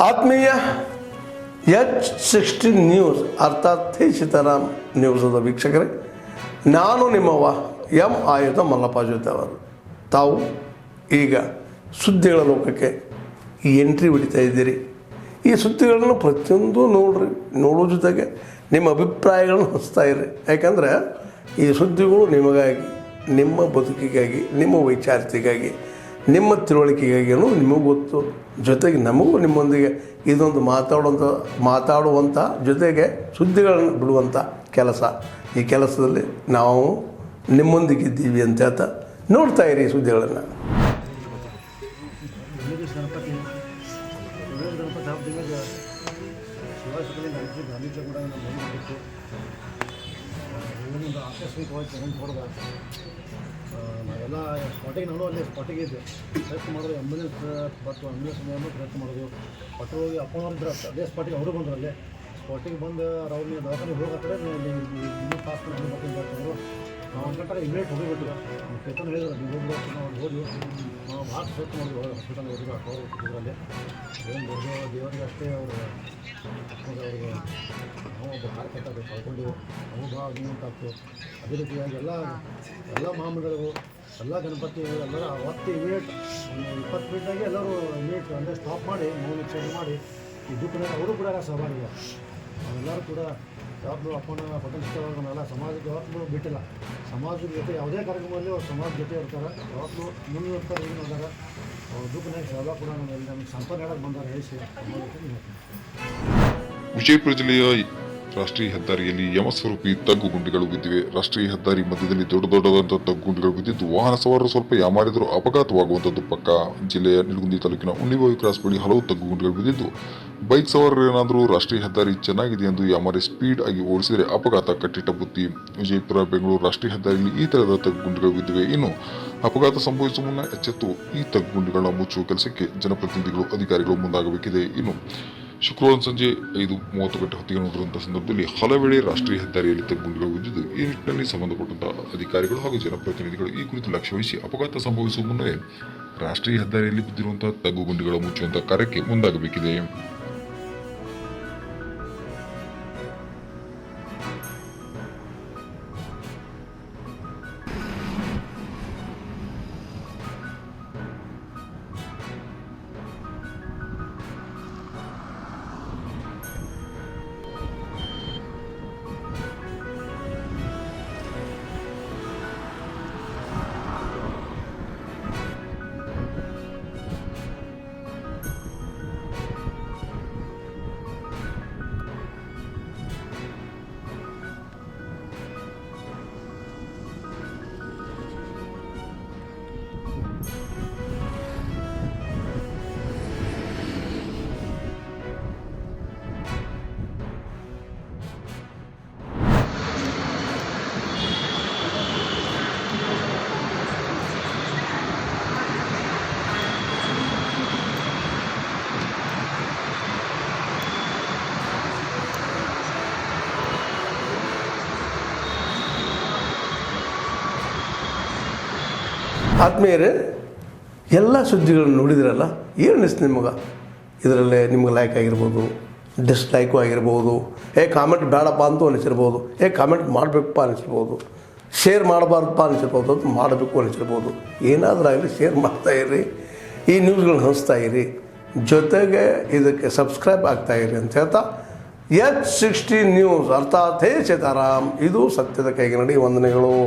ಆತ್ಮೀಯ H16 news ಅರ್ಥಾತ್ ಥೇ ಸೀತಾರಾಮ್ ನ್ಯೂಸದ ವೀಕ್ಷಕರೇ, ನಾನು ನಿಮ್ಮವ ಎಂ ಆಯುಧ ಮಲ್ಲಪ್ಪ ಜೊತೆ ಅವರು. ತಾವು ಈಗ ಸುದ್ದಿಗಳ ಲೋಕಕ್ಕೆ ಎಂಟ್ರಿ ಹೊಡಿತಾ ಇದ್ದೀರಿ. ಈ ಸುದ್ದಿಗಳನ್ನು ಪ್ರತಿಯೊಂದು ನೋಡೋ ಜೊತೆಗೆ ನಿಮ್ಮ ಅಭಿಪ್ರಾಯಗಳನ್ನು ಹಂಚ್ತಾ ಇರ್ರಿ. ಯಾಕಂದರೆ ಈ ಸುದ್ದಿಗಳು ನಿಮಗಾಗಿ, ನಿಮ್ಮ ಬದುಕಿಗಾಗಿ, ನಿಮ್ಮ ವೈಚಾರಿಕೆಗಾಗಿ, ನಿಮ್ಮ ತಿಳುವಳಿಕೆಗಾಗಿಯೂ ನಿಮಗೂ ಗೊತ್ತು. ಜೊತೆಗೆ ನಮಗೂ ನಿಮ್ಮೊಂದಿಗೆ ಇದೊಂದು ಮಾತಾಡುವಂಥ ಜೊತೆಗೆ ಸುದ್ದಿಗಳನ್ನು ಬಿಡುವಂಥ ಕೆಲಸ. ಈ ಕೆಲಸದಲ್ಲಿ ನಾವು ನಿಮ್ಮೊಂದಿಗಿದ್ದೀವಿ ಅಂತ ಹೇಳ್ತಾ ನೋಡ್ತಾ ಇರಿ ಈ ಸುದ್ದಿಗಳನ್ನು. ನಾವೆಲ್ಲ ಸ್ಪಾಟಿಗೆ ನಾನು ಅಲ್ಲಿ ಸ್ಪಾಟಿಗೆ ಇದ್ದೆ. ಪ್ರಯತ್ನ ಮಾಡೋದು ಆಂಬುಲೆನ್ಸ್ ಪ್ರಯತ್ನ ಮಾಡೋದು. ಪಟ್ಟು ಹೋಗಿ ಅಪ್ಪನವ್ರು ಇದ್ರು ಅದೇ ಸ್ಪಾಟಿಗೆ ಅವರು ಬಂದರು. ಅಲ್ಲೇ ಸ್ಪಾಟಿಗೆ ಬಂದು ಅವ್ರು ನೀವು ದವಾಖಾನೆಗೆ ಹೋಗತ್ತಾರೆ, ಇನ್ನೂ ಪಾಸ್ ಬರ್ತೀನಿ ಅಂತಂದರು. ನಾವು ಒಂದು ಗಂಟೆ ಇಮಿಡಿಯೇಟ್ ಹೋಗಿಬಿಟ್ಟು ಚೇತನ್ ಹೇಳಿದ್ರು, ನೀವು ಹೋಗ್ಬೇಕು. ನಾವು ಹೋದ್ವಿ, ನಾವು ಭಾಳ ಪ್ರಯತ್ನ ಮಾಡಿದ್ವಿ. ಹಾಸ್ಪಿಟಲ್ ಹೋಗಿದ್ರು ಇದರಲ್ಲಿ ಏನು ದೊಡ್ಡ ದೇವರಿಗೆ ಅಷ್ಟೇ ಅವರು ಅವ್ರಿಗೆ ನಾವು ಒಬ್ಬ ಕಾರ್ಯಕರ್ತ ಕಳ್ಕೊಂಡಿವು. ನಾವು ಭಾಳ ಅಭಿನಂತಾಗ್ತು. ಅದೇ ರೀತಿಯಾಗಿ ಎಲ್ಲ ಮಾಮೂಲಿಗಳಿಗೂ ಎಲ್ಲ ಗಣಪತಿ ಎಲ್ಲರೂ ಅವತ್ತು ಇಮಿಡಿಯೇಟ್ 20 ಮಿನಿಟ್ನಾಗೆ ಎಲ್ಲರೂ ಇಮಿಡಿಯೇಟ್ ಅಂದರೆ ಸ್ಟಾಪ್ ಮಾಡಿ ಮೌನ ಚೇಂಜ್ ಮಾಡಿ ಈ ದುಃಖದಾಗ ಅವರು ಕೂಡ ಸಹಭಾಗಿಲ್ಲ. ನಾವೆಲ್ಲರೂ ಕೂಡ ಯಾವಾಗಲೂ ಅಪ್ಪನ ಪಟೇಲ್ ಸಮಾಜಕ್ಕೆ ಯಾವಾಗಲೂ ಬಿಟ್ಟಿಲ್ಲ. ಸಮಾಜದ ಜೊತೆ ಯಾವುದೇ ಕಾರ್ಯಕ್ರಮದಲ್ಲಿ ಅವ್ರು ಸಮಾಜ ಜೊತೆ ಇರ್ತಾರೆ, ಯಾವಾಗಲೂ ಮುಂದಿರ್ತಾರೆ. ಏನು ಹೋದಾಗ ಅವ್ರ ದುಃಖನಾಗ ಸಹ ಕೂಡ ನಮಗೆ ಸಂಪನ್ನ ಹೇಳಕ್ಕೆ ಬಂದಾಗ ಹೇಳಿಸಿ ವಿಜಯಪುರ ಜಿಲ್ಲೆಯ ರಾಷ್ಟ್ರೀಯ ಹೆದ್ದಾರಿಯಲ್ಲಿ ಯಮಸ್ವರೂಪಿ ತಗ್ಗು ಗುಂಡಿಗಳು ಬಿದ್ದಿವೆ. ರಾಷ್ಟ್ರೀಯ ಹೆದ್ದಾರಿ ಮಧ್ಯದಲ್ಲಿ ದೊಡ್ಡದಾದಂತಹ ತಗ್ಗು ಗುಂಡಿಗಳು ಬಿದ್ದಿದ್ದು ವಾಹನ ಸವಾರರು ಸ್ವಲ್ಪ ಯಾಮಾರಿದರೂ ಅಪಘಾತವಾಗುವಂಥದ್ದು ಪಕ್ಕ. ಜಿಲ್ಲೆಯ ನಿಲಗುಂದಿ ತಾಲೂಕಿನ ಉಣ್ಣಿಬೋಯಿ ಕ್ರಾಸ್ ಬಳಿ ಹಲವು ತಗ್ಗು ಗುಂಡಿಗಳು ಬಿದ್ದಿದ್ದು, ಬೈಕ್ ಸವಾರರು ಏನಾದರೂ ರಾಷ್ಟ್ರೀಯ ಹೆದ್ದಾರಿ ಚೆನ್ನಾಗಿದೆ ಎಂದು ಯಾಮಾರಿ ಸ್ಪೀಡ್ ಆಗಿ ಓಡಿಸಿದರೆ ಅಪಘಾತ ಕಟ್ಟಿಟ್ಟ ಬುತ್ತಿ. ವಿಜಯಪುರ ಬೆಂಗಳೂರು ರಾಷ್ಟ್ರೀಯ ಹೆದ್ದಾರಿಯಲ್ಲಿ ಈ ತರಹದ ತಗ್ಗು ಗುಂಡಿಗಳು ಬಿದ್ದಿವೆ. ಇನ್ನು ಅಪಘಾತ ಸಂಭವಿಸುವ ಮುನ್ನ ಎಚ್ಚೆತ್ತು ಈ ತಗ್ಗು ಗುಂಡಿಗಳನ್ನ ಮುಚ್ಚುವ ಕೆಲಸಕ್ಕೆ ಜನಪ್ರತಿನಿಧಿಗಳು, ಅಧಿಕಾರಿಗಳು ಮುಂದಾಗಬೇಕಿದೆ. ಇನ್ನು ಶುಕ್ರವಾರ ಸಂಜೆ 5:30 ಗಂಟೆ ಹೊತ್ತಿಗೆ ನೋಡಿರುವಂತಹ ಸಂದರ್ಭದಲ್ಲಿ ಹಲವೆಡೆ ರಾಷ್ಟ್ರೀಯ ಹೆದ್ದಾರಿಯಲ್ಲಿ ತಗ್ಗುಂಡಿಗಳು ಬಿದ್ದಿದ್ದು, ಈ ನಿಟ್ಟಿನಲ್ಲಿ ಸಂಬಂಧಪಟ್ಟಂತಹ ಅಧಿಕಾರಿಗಳು ಹಾಗೂ ಜನಪ್ರತಿನಿಧಿಗಳು ಈ ಕುರಿತು ಲಕ್ಷ್ಯ ವಹಿಸಿ ಅಪಘಾತ ಸಂಭವಿಸುವ ಮುನ್ನವೇ ರಾಷ್ಟ್ರೀಯ ಹೆದ್ದಾರಿಯಲ್ಲಿ ಬಿದ್ದಿರುವಂತಹ ತಗ್ಗುಗುಂಡಿಗಳು ಮುಚ್ಚುವಂತಹ ಕಾರ್ಯಕ್ಕೆ ಮುಂದಾಗಬೇಕಿದೆ. ಆತ್ಮೀಯರೇ, ಎಲ್ಲ ಸುದ್ದಿಗಳನ್ನು ನೋಡಿದ್ರಲ್ಲ, ಏನು ಅನಿಸ್ತು ನಿಮಗೆ? ಇದರಲ್ಲೇ ನಿಮ್ಗೆ ಲೈಕ್ ಆಗಿರ್ಬೋದು, ಡಿಸ್ಲೈಕು ಆಗಿರ್ಬೋದು, ಕಾಮೆಂಟ್ ಬೇಡಪ್ಪ ಅಂತೂ ಅನಿಸಿರ್ಬೋದು, ಕಾಮೆಂಟ್ ಮಾಡಬೇಕಪ್ಪ ಅನಿಸಿರ್ಬೋದು, ಶೇರ್ ಮಾಡಬಾರ್ದಪ್ಪ ಅನಿಸಿರ್ಬೋದು, ಅದು ಮಾಡಬೇಕು ಅನಿಸಿರ್ಬೋದು. ಏನಾದರೂ ಆಗಲಿ ಶೇರ್ ಮಾಡ್ತಾಯಿರಿ, ಈ ನ್ಯೂಸ್ಗಳನ್ನ ಹಂಚ್ತಾ ಇರಿ, ಜೊತೆಗೆ ಇದಕ್ಕೆ ಸಬ್ಸ್ಕ್ರೈಬ್ ಆಗ್ತಾಯಿರಿ ಅಂತ ಹೇಳ್ತಾ H16 ನ್ಯೂಸ್ ಅರ್ಥಾತ್ ಥೇ ಸೀತಾರಾಮ್, ಇದು ಸತ್ಯದ ಕೈಗೆ ನಡಿ. ವಂದನೆಗಳು.